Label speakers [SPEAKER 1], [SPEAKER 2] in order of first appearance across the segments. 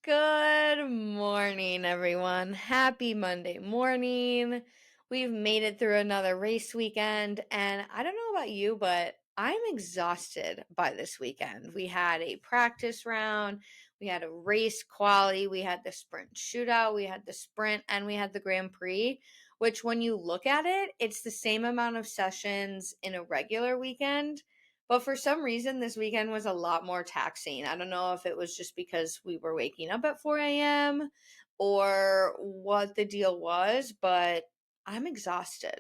[SPEAKER 1] Good morning, everyone. Happy Monday morning. We've made it through another race weekend, and I don't know about you, but I'm exhausted by this weekend. We had a practice round, we had a race quali, we had the sprint shootout, we had the sprint, and we had the Grand Prix, which when you look at it, it's the same amount of sessions in a regular weekend. But for some reason, this weekend was a lot more taxing. I don't know if it was just because we were waking up at 4 a.m. or what the deal was, but I'm exhausted.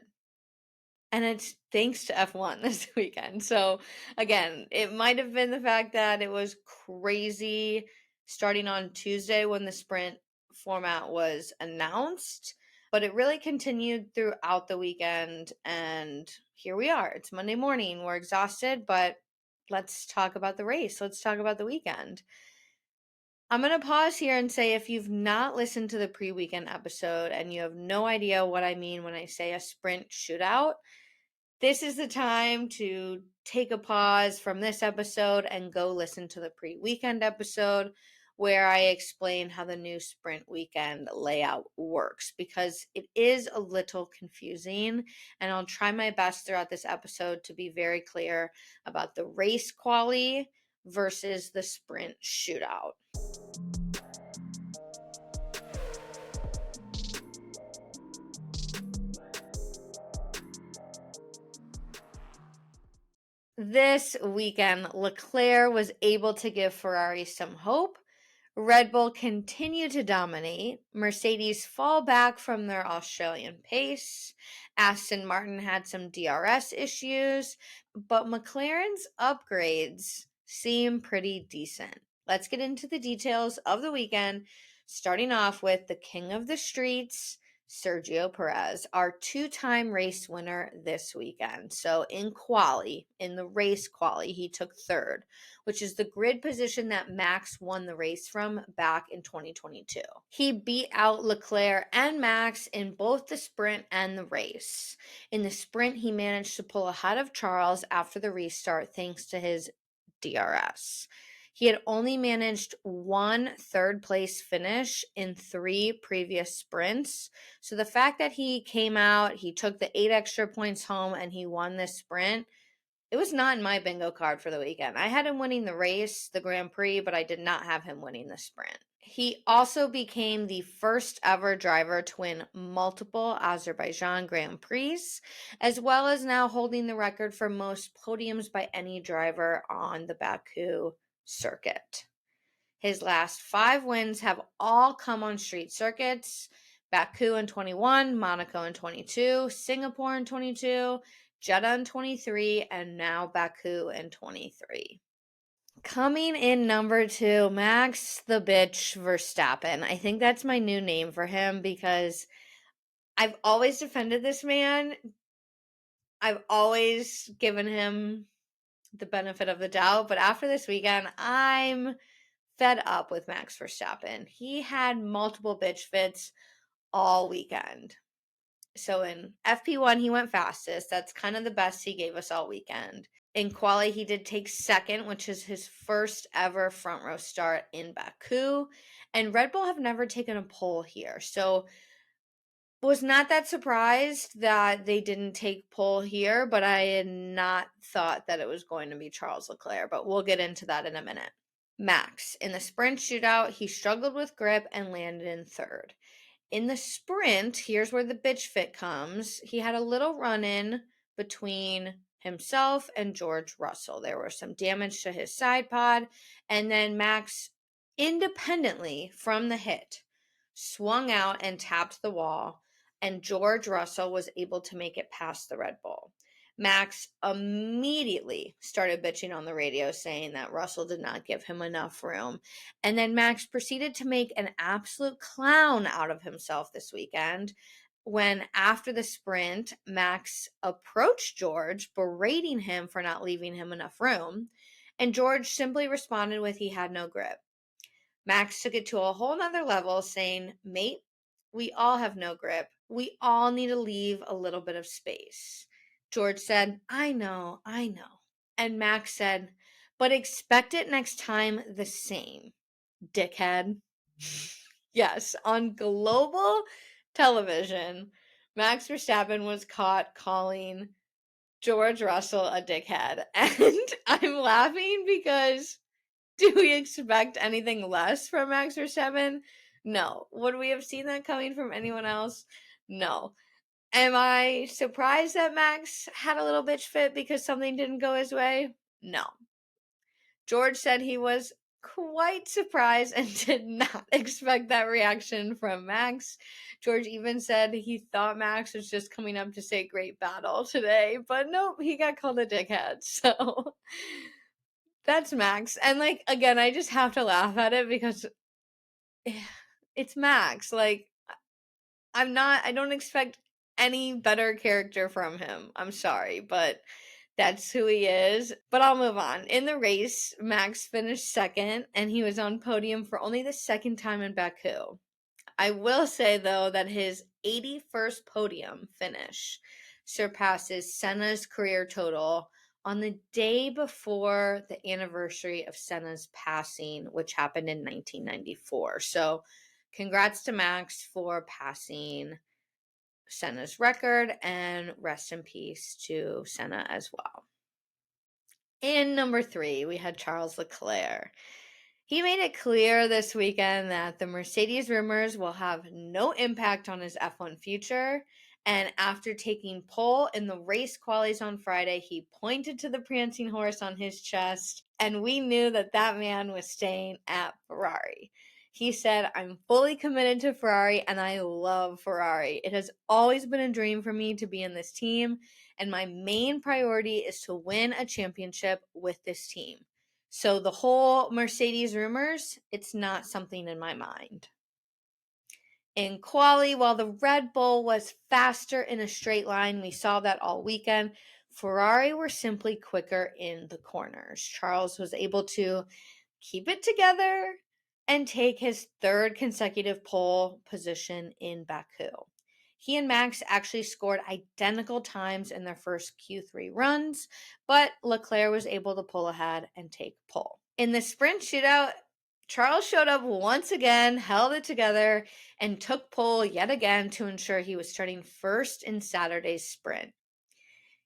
[SPEAKER 1] And it's thanks to F1 this weekend. So, again, it might have been the fact that it was crazy starting on Tuesday when the sprint format was announced, but it really continued throughout the weekend. And here we are. It's Monday morning. We're exhausted, but let's talk about the race. Let's talk about the weekend. I'm going to pause here and say if you've not listened to the pre weekend episode and you have no idea what I mean when I say a sprint shootout, this is the time to take a pause from this episode and go listen to the pre-weekend episode where I explain how the new sprint weekend layout works because it is a little confusing, and I'll try my best throughout this episode to be very clear about the race quali versus the sprint shootout. This weekend, Leclerc was able to give Ferrari some hope. Red Bull continued to dominate. Mercedes fall back from their Australian pace. Aston Martin had some DRS issues, but McLaren's upgrades seem pretty decent. Let's get into the details of the weekend, starting off with the king of the streets, Sergio Perez, our two-time race winner this weekend. So in the race quali, he took third, which is the grid position that Max won the race from back in 2022. He beat out Leclerc and Max in both the sprint and the race. In the sprint, he managed to pull ahead of Charles after the restart thanks to his DRS. He had only managed one third place finish in 3 previous sprints. So the fact that he came out, he took the 8 extra points home, and he won this sprint, it was not in my bingo card for the weekend. I had him winning the race, the Grand Prix, but I did not have him winning the sprint. He also became the first ever driver to win multiple Azerbaijan Grand Prix, as well as now holding the record for most podiums by any driver on the Baku circuit. His last 5 wins have all come on street circuits: Baku in 21, Monaco in 22, Singapore in 22, Jeddah in 23, and now Baku in 23. Coming in number 2, Max the Bitch Verstappen. I think that's my new name for him because I've always defended this man. I've always given him the benefit of the doubt, but after this weekend, I'm fed up with Max Verstappen. He had multiple bitch fits all weekend. So in FP1, he went fastest. That's kind of the best he gave us all weekend. In quali, he did take second, which is his first ever front row start in Baku. And Red Bull have never taken a pole here. So was not that surprised that they didn't take pole here, but I had not thought that it was going to be Charles Leclerc. But we'll get into that in a minute. Max, in the sprint shootout, he struggled with grip and landed in third. In the sprint, here's where the bitch fit comes. He had a little run-in between himself and George Russell. There was some damage to his side pod, and then Max, independently from the hit, swung out and tapped the wall, and George Russell was able to make it past the Red Bull. Max immediately started bitching on the radio, saying that Russell did not give him enough room. And then Max proceeded to make an absolute clown out of himself this weekend when, after the sprint, Max approached George, berating him for not leaving him enough room. And George simply responded with he had no grip. Max took it to a whole nother level, saying, "Mate, we all have no grip. We all need to leave a little bit of space." George said, I know. And Max said, "But expect it next time the same, dickhead." Yes, on global television, Max Verstappen was caught calling George Russell a dickhead. And I'm laughing because do we expect anything less from Max Verstappen? No. Would we have seen that coming from anyone else? No. Am I surprised that Max had a little bitch fit because something didn't go his way? No. George said he was quite surprised and did not expect that reaction from Max. George even said he thought Max was just coming up to say great battle today, but nope, he got called a dickhead. So that's Max. And like, again, I just have to laugh at it because it's Max. Like, I don't expect any better character from him. I'm sorry, but that's who he is. But I'll move on. In the race, Max finished second, and he was on podium for only the second time in Baku. I will say, though, that his 81st podium finish surpasses Senna's career total on the day before the anniversary of Senna's passing, which happened in 1994. So, congrats to Max for passing Senna's record, and rest in peace to Senna as well. In number 3, we had Charles Leclerc. He made it clear this weekend that the Mercedes rumors will have no impact on his F1 future. And after taking pole in the race qualies on Friday, he pointed to the prancing horse on his chest, and we knew that that man was staying at Ferrari. He said, "I'm fully committed to Ferrari and I love Ferrari. It has always been a dream for me to be in this team, and my main priority is to win a championship with this team. So the whole Mercedes rumors, it's not something in my mind." In quali, while the Red Bull was faster in a straight line, we saw that all weekend, Ferrari were simply quicker in the corners. Charles was able to keep it together and take his third consecutive pole position in Baku. He and Max actually scored identical times in their first Q3 runs, but Leclerc was able to pull ahead and take pole. In the sprint shootout, Charles showed up once again, held it together, and took pole yet again to ensure he was starting first in Saturday's sprint.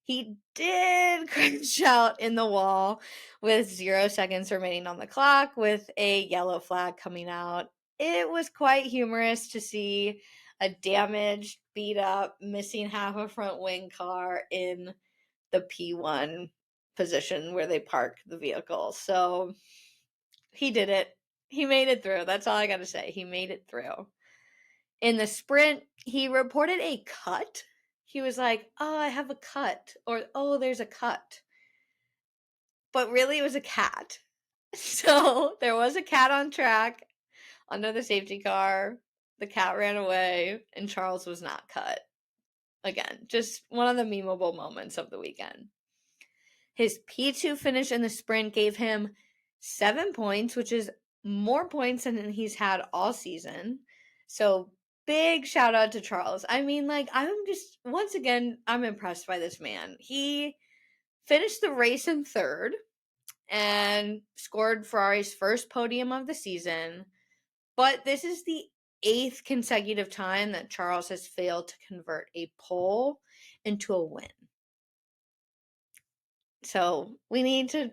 [SPEAKER 1] He did crash out in the wall with 0 seconds remaining on the clock with a yellow flag coming out. It was quite humorous to see a damaged, beat up, missing half a front wing car in the P1 position where they park the vehicle. So he did it. He made it through. That's all I got to say. He made it through. In the sprint, he reported a cut. He was like, "Oh, I have a cut," or "Oh, there's a cut." But really, it was a cat. So there was a cat on track under the safety car. The cat ran away, and Charles was not cut. Again, just one of the memeable moments of the weekend. His P2 finish in the sprint gave him 7 points, which is more points than he's had all season. So big shout out to Charles. I mean, like, I'm just, once again, I'm impressed by this man. He finished the race in third and scored Ferrari's first podium of the season. But this is the 8th consecutive time that Charles has failed to convert a pole into a win. So we need to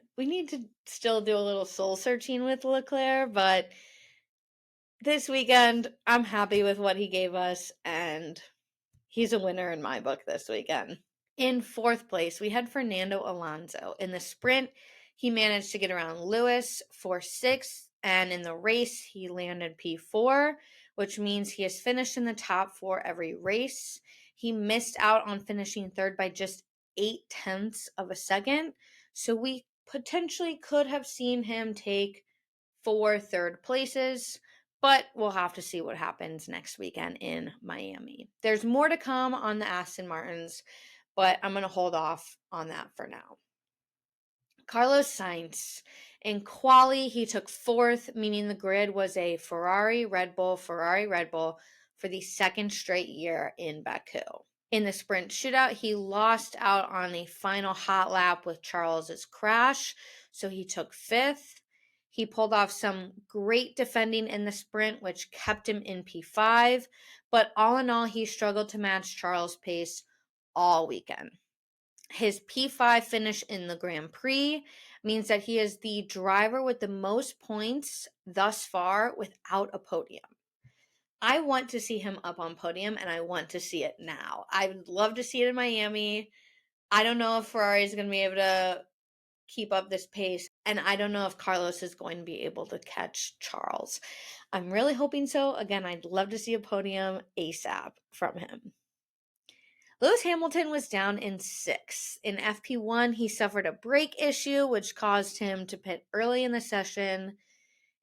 [SPEAKER 1] still do a little soul searching with Leclerc, but this weekend I'm happy with what he gave us, and he's a winner in my book this weekend. In 4th place, we had Fernando Alonso. In the sprint, he managed to get around Lewis for 6th, and in the race, he landed P4, which means he has finished in the top 4 every race. He missed out on finishing third by just 0.8 of a second, so we potentially could have seen him take 4 third places, but we'll have to see what happens next weekend in Miami. There's more to come on the Aston Martins, but I'm going to hold off on that for now. Carlos Sainz. In quali, he took 4th, meaning the grid was a Ferrari, Red Bull for the 2nd straight year in Baku. In the sprint shootout, he lost out on a final hot lap with Charles's crash, so he took 5th. He pulled off some great defending in the sprint, which kept him in P5, but all in all, he struggled to match Charles' pace all weekend. His P5 finish in the Grand Prix means that he is the driver with the most points thus far without a podium. I want to see him up on podium, and I want to see it now. I would love to see it in Miami. I don't know if Ferrari is going to be able to keep up this pace, and I don't know if Carlos is going to be able to catch Charles. I'm really hoping so. Again, I'd love to see a podium ASAP from him. Lewis Hamilton was down in 6th. In FP1, he suffered a brake issue, which caused him to pit early in the session.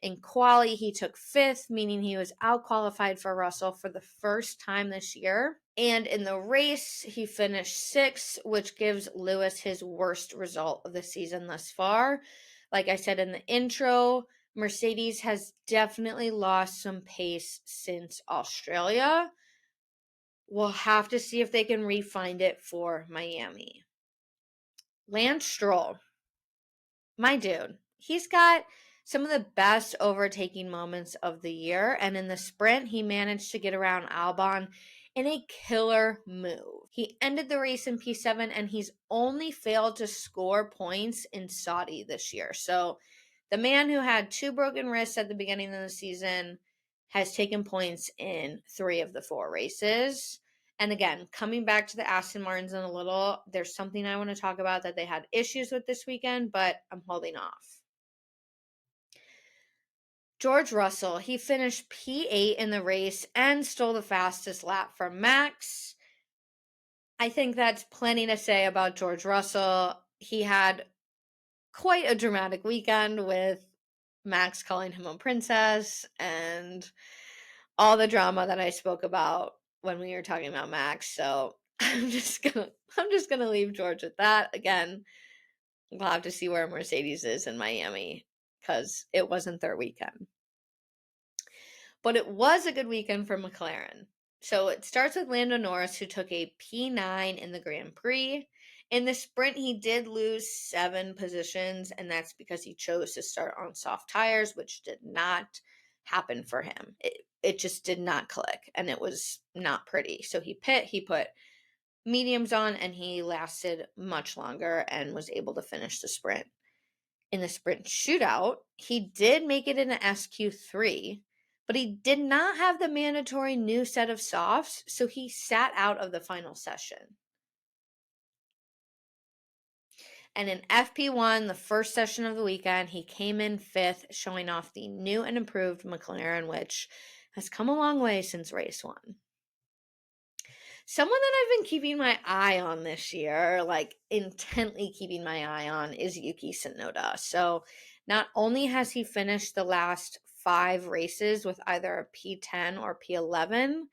[SPEAKER 1] In quali, he took 5th, meaning he was out-qualified for Russell for the first time this year. And in the race, he finished 6th, which gives Lewis his worst result of the season thus far. Like I said in the intro, Mercedes has definitely lost some pace since Australia. We'll have to see if they can re-find it for Miami. Lance Stroll, my dude, he's got some of the best overtaking moments of the year, and in the sprint, he managed to get around Albon in a killer move. He ended the race in P7, and he's only failed to score points in Saudi this year. So the man who had 2 broken wrists at the beginning of the season has taken points in 3 of the 4 races. And again, coming back to the Aston Martins in a little, there's something I want to talk about that they had issues with this weekend, but I'm holding off. George Russell, he finished P8 in the race and stole the fastest lap from Max. I think that's plenty to say about George Russell. He had quite a dramatic weekend with Max calling him a princess and all the drama that I spoke about when we were talking about Max. So I'm just gonna leave George at that. Again, we'll have to see where Mercedes is in Miami because it wasn't their weekend. But it was a good weekend for McLaren. So it starts with Lando Norris, who took a P9 in the Grand Prix. In the sprint, he did lose 7 positions, and that's because he chose to start on soft tires, which did not happen for him. It just did not click, and it was not pretty. So he put mediums on, and he lasted much longer and was able to finish the sprint. In the sprint shootout, he did make it into SQ3, but he did not have the mandatory new set of softs, so he sat out of the final session. And in FP1, the first session of the weekend, he came in 5th, showing off the new and improved McLaren, which has come a long way since race 1. Someone that I've been keeping my eye on this year, like intently keeping my eye on, is Yuki Tsunoda. So not only has he finished the last 5 races with either a P10 or P11,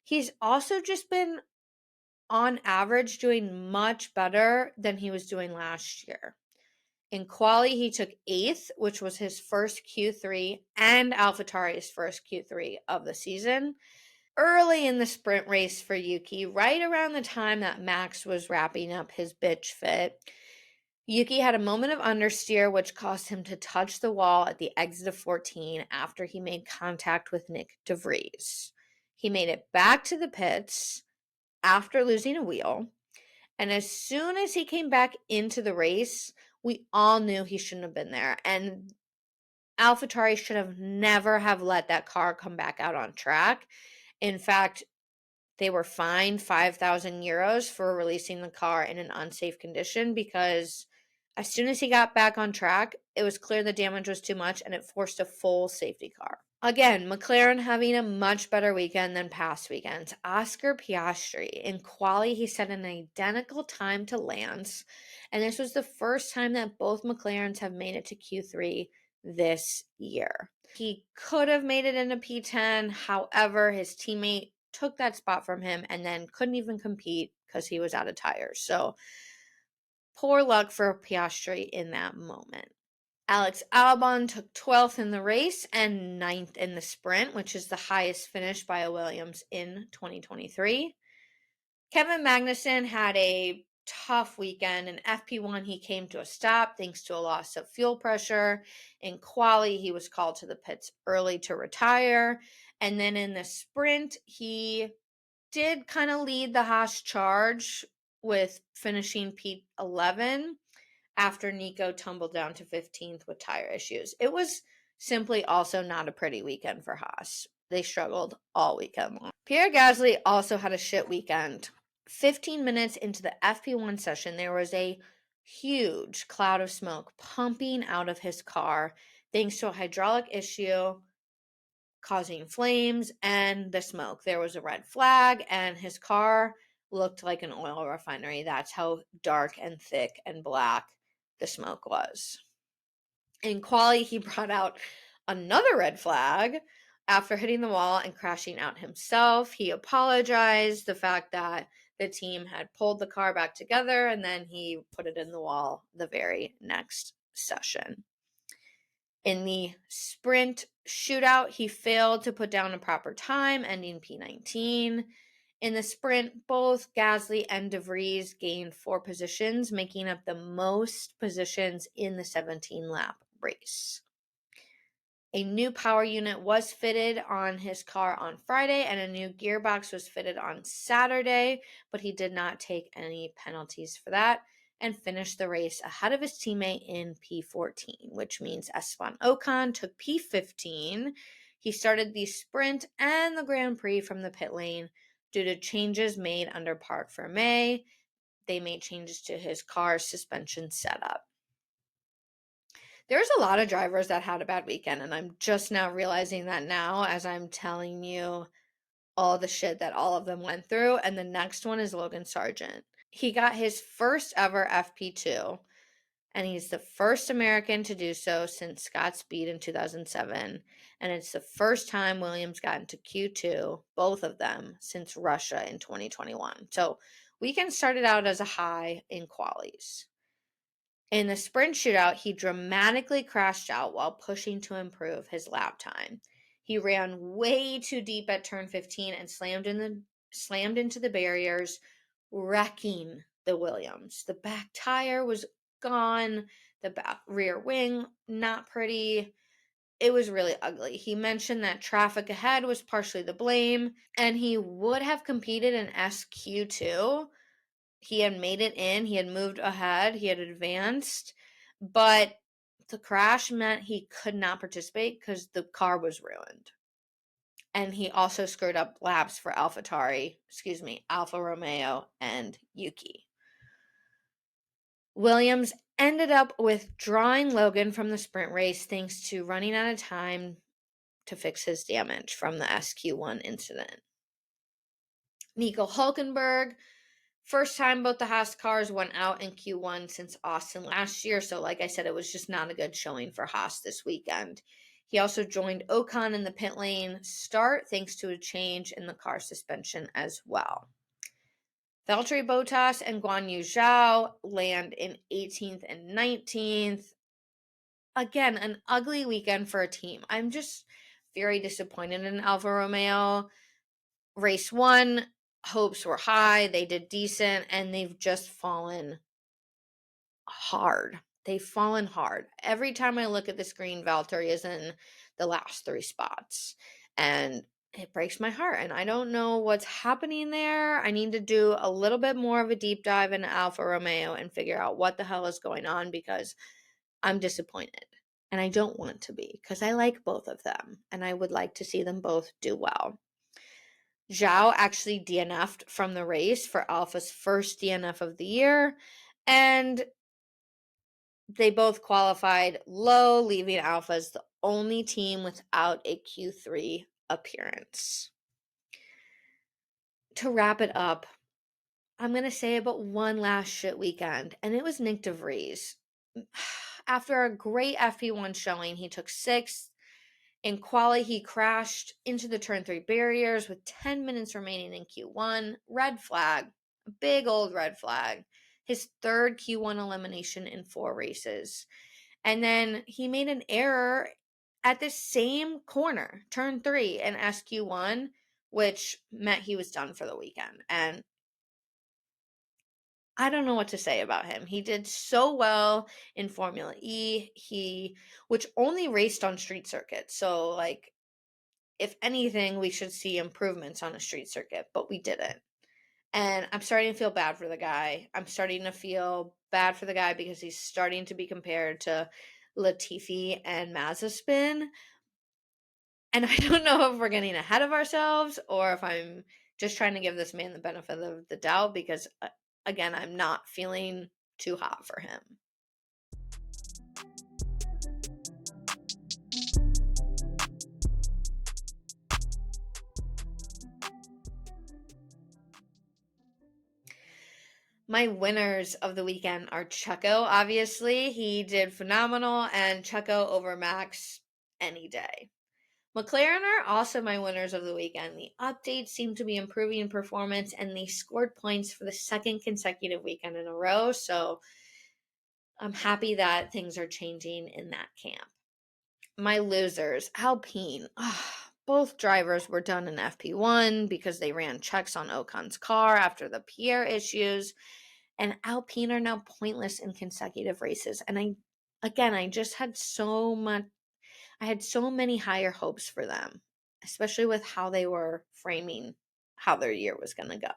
[SPEAKER 1] he's also just been on average doing much better than he was doing last year. In quali, he took 8th, which was his first Q3 and AlphaTauri's first Q3 of the season. Early in the sprint race for Yuki, right around the time that Max was wrapping up his bitch fit, Yuki had a moment of understeer, which caused him to touch the wall at the exit of 14 after he made contact with Nick de Vries. He made it back to the pits after losing a wheel, and as soon as he came back into the race, we all knew he shouldn't have been there, and AlphaTauri should have never have let that car come back out on track. In fact, they were fined 5,000 euros for releasing the car in an unsafe condition because as soon as he got back on track, it was clear the damage was too much and it forced a full safety car. Again, McLaren having a much better weekend than past weekends. Oscar Piastri, in quali, he set an identical time to Lance, and this was the first time that both McLarens have made it to Q3 this year. He could have made it into P10, however, his teammate took that spot from him and then couldn't even compete because he was out of tires. So poor luck for Piastri in that moment. Alex Albon took 12th in the race and 9th in the sprint, which is the highest finish by a Williams in 2023. Kevin Magnussen had a tough weekend. In FP1, he came to a stop thanks to a loss of fuel pressure. In quali, he was called to the pits early to retire. And then in the sprint, he did kind of lead the Haas charge with finishing P11 after Nico tumbled down to 15th with tire issues. It was simply also not a pretty weekend for Haas. They struggled all weekend long. Pierre Gasly also had a shit weekend. 15 minutes into the FP1 session, there was a huge cloud of smoke pumping out of his car thanks to a hydraulic issue causing flames and the smoke. There was a red flag, and his car looked like an oil refinery. That's how dark and thick and black the smoke was. In quali, he brought out another red flag after hitting the wall and crashing out himself. He apologized the fact that the team had pulled the car back together, and then he put it in the wall the very next session. In the sprint shootout, he failed to put down a proper time, ending P19. In the sprint, both Gasly and De Vries gained 4 positions, making up the most positions in the 17-lap race. A new power unit was fitted on his car on Friday, and a new gearbox was fitted on Saturday, but he did not take any penalties for that and finished the race ahead of his teammate in P14, which means Esteban Ocon took P15. He started the sprint and the Grand Prix from the pit lane due to changes made under Parc Fermé. They made changes to his car's suspension setup. There's a lot of drivers that had a bad weekend, and I'm just now realizing that now as I'm telling you all the shit that all of them went through. And the next one is Logan Sargent. He got his first ever FP2, and he's the first American to do so since Scott Speed in 2007. And it's the first time Williams got into Q2, both of them, since Russia in 2021. So weekend started out as a high in qualies. In the sprint shootout, he dramatically crashed out while pushing to improve his lap time. He ran way too deep at turn 15 and slammed into the barriers, wrecking the Williams. The back tire was gone, the back rear wing not pretty. It was really ugly. He mentioned that traffic ahead was partially the blame, and he would have competed in SQ2. He had made it in, he had moved ahead, he had advanced, but the crash meant he could not participate because the car was ruined. And he also screwed up laps for Alfa Romeo and Yuki. Williams ended up withdrawing Logan from the sprint race thanks to running out of time to fix his damage from the SQ1 incident. Nico Hulkenberg, first time both the Haas cars went out in Q1 since Austin last year. So like I said, it was just not a good showing for Haas this weekend. He also joined Ocon in the pit lane start thanks to a change in the car suspension as well. Valtteri Bottas and Guan Yu Zhao land in 18th and 19th. Again, an ugly weekend for a team. I'm just very disappointed in Alfa Romeo. Race 1, hopes were high. They did decent, and they've just fallen hard. They've fallen hard. Every time I look at the screen, Valtteri is in the last 3 spots, and it breaks my heart, and I don't know what's happening there. I need to do a little bit more of a deep dive into Alfa Romeo and figure out what the hell is going on, because I'm disappointed, and I don't want to be, because I like both of them, and I would like to see them both do well. Zhao actually DNF'd from the race for Alpha's first DNF of the year, and they both qualified low, leaving Alpha as the only team without a Q3 appearance. To wrap it up, I'm going to say about one last shit weekend, and it was Nick De Vries. After a great FP1 showing, he took 6th. In quali, he crashed into the turn 3 barriers with 10 minutes remaining in Q1. Red flag, a big old red flag. His 3rd Q1 elimination in 4 races. And then he made an error at the same corner, turn 3 in SQ1, which meant he was done for the weekend. And I don't know what to say about him. He did so well in Formula E, which only raced on street circuits. So, like, if anything, we should see improvements on a street circuit, but we didn't. And I'm starting to feel bad for the guy. I'm starting to feel bad for the guy because he's starting to be compared to Latifi and Mazepin. And I don't know if we're getting ahead of ourselves or if I'm just trying to give this man the benefit of the doubt because, again, I'm not feeling too hot for him. My winners of the weekend are Checo, obviously. He did phenomenal, and Checo over Max any day. McLaren are also my winners of the weekend. The updates seem to be improving performance, and they scored points for the second consecutive weekend in a row. So I'm happy that things are changing in that camp. My losers, Alpine. Both drivers were done in FP1 because they ran checks on Ocon's car after the Pierre issues. And Alpine are now pointless in consecutive races. And I just had I had so many higher hopes for them, especially with how they were framing how their year was going to go.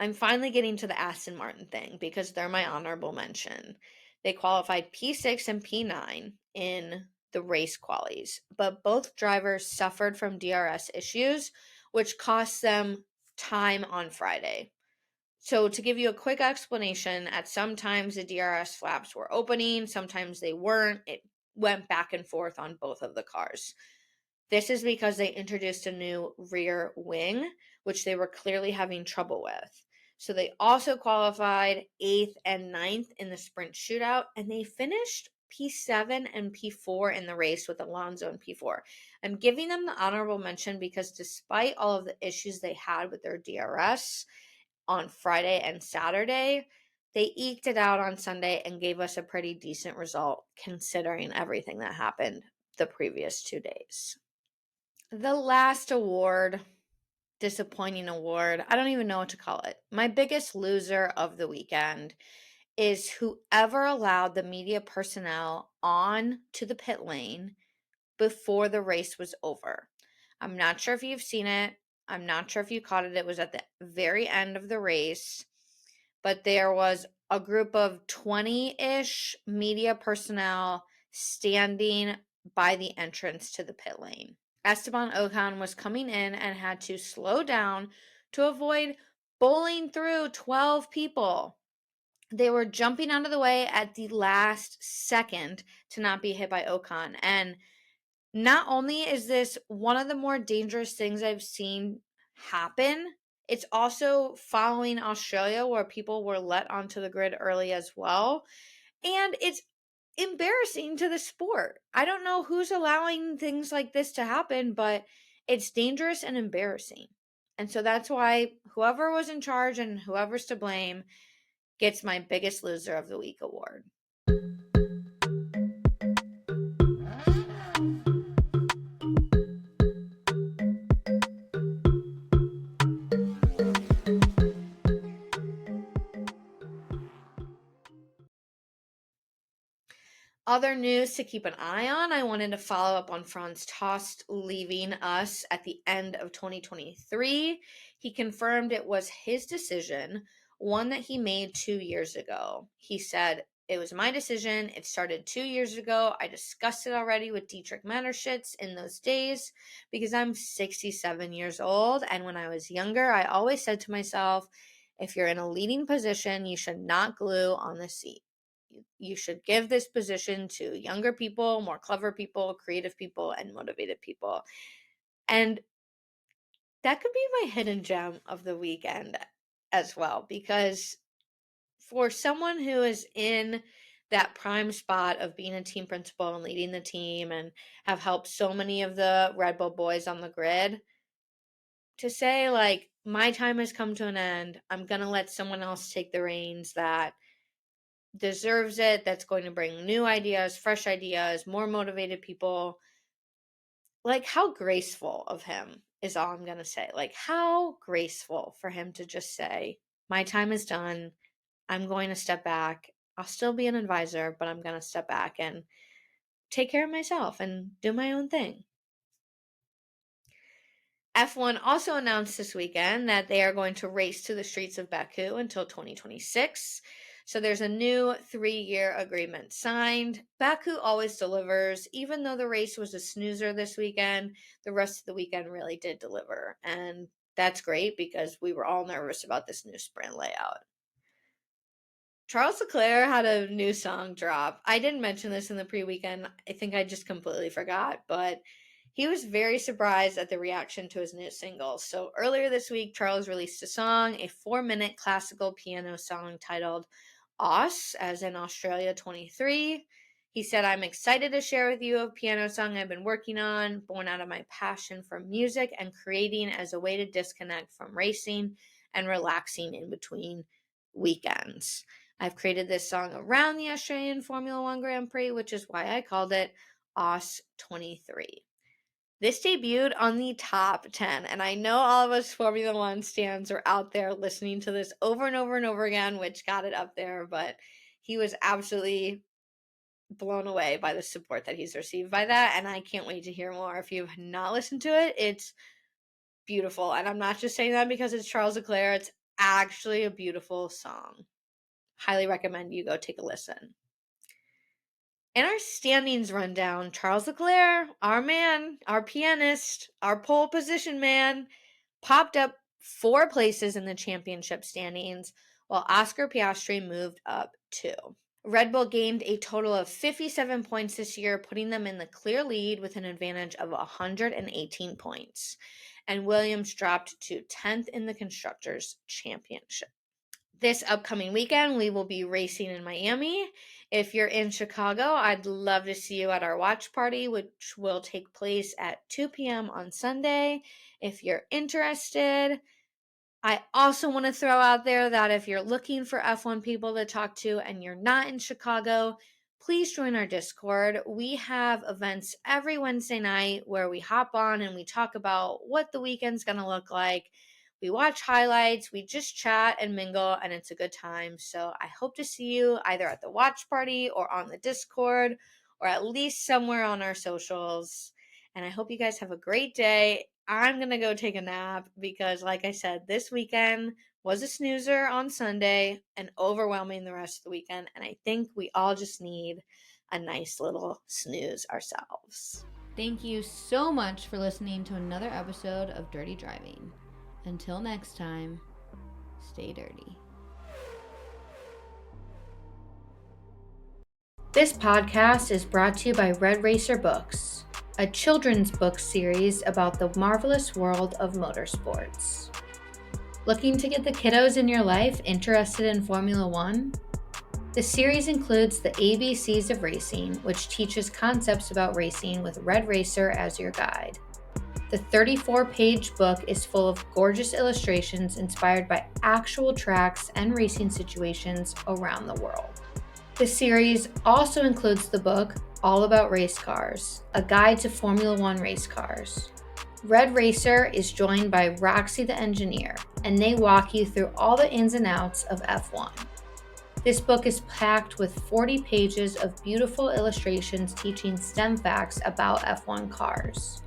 [SPEAKER 1] I'm finally getting to the Aston Martin thing because they're my honorable mention. They qualified P6 and P9 in the race qualies, but both drivers suffered from DRS issues, which cost them time on Friday. So to give you a quick explanation, at some times the DRS flaps were opening, sometimes they weren't. It went back and forth on both of the cars. This is because they introduced a new rear wing, which they were clearly having trouble with. So they also qualified 8th and 9th in the sprint shootout, and they finished P7 and P4 in the race with Alonso in P4. I'm giving them the honorable mention because despite all of the issues they had with their DRS on Friday and Saturday, they eked it out on Sunday and gave us a pretty decent result considering everything that happened the previous 2 days. The last award, disappointing award, I don't even know what to call it. My biggest loser of the weekend is whoever allowed the media personnel on to the pit lane before the race was over. I'm not sure if you've seen it. I'm not sure if you caught it. It was at the very end of the race, but there was a group of 20-ish media personnel standing by the entrance to the pit lane. Esteban Ocon was coming in and had to slow down to avoid bowling through 12 people. They were jumping out of the way at the last second to not be hit by Ocon. And not only is this one of the more dangerous things I've seen happen, it's also following Australia where people were let onto the grid early as well. And it's embarrassing to the sport. I don't know who's allowing things like this to happen, but it's dangerous and embarrassing. And so that's why whoever was in charge and whoever's to blame gets my biggest loser of the week award. Other news to keep an eye on, I wanted to follow up on Franz Tost leaving us at the end of 2023. He confirmed it was his decision, one that he made 2 years ago. He said, "It was my decision. It started 2 years ago. I discussed it already with Dietrich Matterschitz in those days because I'm 67 years old. And when I was younger, I always said to myself, if you're in a leading position, you should not glue on the seat. You should give this position to younger people, more clever people, creative people, and motivated people." And that could be my hidden gem of the weekend as well, because for someone who is in that prime spot of being a team principal and leading the team and have helped so many of the Red Bull boys on the grid, to say, like, my time has come to an end, I'm going to let someone else take the reins that deserves it, that's going to bring new ideas, fresh ideas, more motivated people. Like, how graceful of him is all I'm going to say. Like, how graceful for him to just say, my time is done. I'm going to step back. I'll still be an advisor, but I'm going to step back and take care of myself and do my own thing. F1 also announced this weekend that they are going to race to the streets of Baku until 2026. So there's a new 3-year agreement signed. Baku always delivers. Even though the race was a snoozer this weekend, the rest of the weekend really did deliver. And that's great because we were all nervous about this new sprint layout. Charles Leclerc had a new song drop. I didn't mention this in the pre-weekend. I think I just completely forgot, but he was very surprised at the reaction to his new single. So earlier this week, Charles released a song, a 4-minute classical piano song titled Aus, as in Australia 23. He said, I'm excited to share with you a piano song I've been working on, born out of my passion for music and creating as a way to disconnect from racing and relaxing in between weekends. I've created this song around the Australian Formula One Grand Prix, which is why I called it Aus 23. This debuted on the top 10, and I know all of us Formula One stans are out there listening to this over and over and over again, which got it up there, but he was absolutely blown away by the support that he's received by that, and I can't wait to hear more. If you've not listened to it, it's beautiful, and I'm not just saying that because it's Charles Leclerc. It's actually a beautiful song. Highly recommend you go take a listen. In our standings rundown, Charles Leclerc, our man, our pianist, our pole position man, popped up 4 places in the championship standings, while Oscar Piastri moved up 2. Red Bull gained a total of 57 points this year, putting them in the clear lead with an advantage of 118 points. And Williams dropped to 10th in the Constructors' Championship. This upcoming weekend, we will be racing in Miami. If you're in Chicago, I'd love to see you at our watch party, which will take place at 2 p.m. on Sunday. If you're interested, I also want to throw out there that if you're looking for F1 people to talk to and you're not in Chicago, please join our Discord. We have events every Wednesday night where we hop on and we talk about what the weekend's going to look like. We watch highlights, we just chat and mingle, and it's a good time. So I hope to see you either at the watch party or on the Discord or at least somewhere on our socials. And I hope you guys have a great day. I'm going to go take a nap because, like I said, this weekend was a snoozer on Sunday and overwhelming the rest of the weekend. And I think we all just need a nice little snooze ourselves.
[SPEAKER 2] Thank you so much for listening to another episode of Dirty Driving. Until next time, stay dirty.
[SPEAKER 1] This podcast is brought to you by Red Racer Books, a children's book series about the marvelous world of motorsports. Looking to get the kiddos in your life interested in Formula One? The series includes the ABCs of Racing, which teaches concepts about racing with Red Racer as your guide. The 34-page book is full of gorgeous illustrations inspired by actual tracks and racing situations around the world. The series also includes the book All About Race Cars, a guide to Formula One race cars. Red Racer is joined by Roxy the engineer, and they walk you through all the ins and outs of F1. This book is packed with 40 pages of beautiful illustrations teaching STEM facts about F1 cars.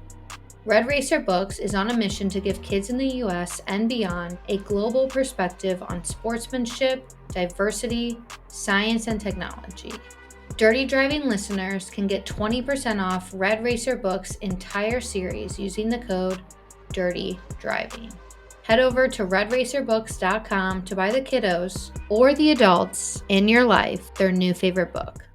[SPEAKER 1] Red Racer Books is on a mission to give kids in the U.S. and beyond a global perspective on sportsmanship, diversity, science, and technology. Dirty Driving listeners can get 20% off Red Racer Books' entire series using the code Dirty Driving. Head over to redracerbooks.com to buy the kiddos or the adults in your life their new favorite book.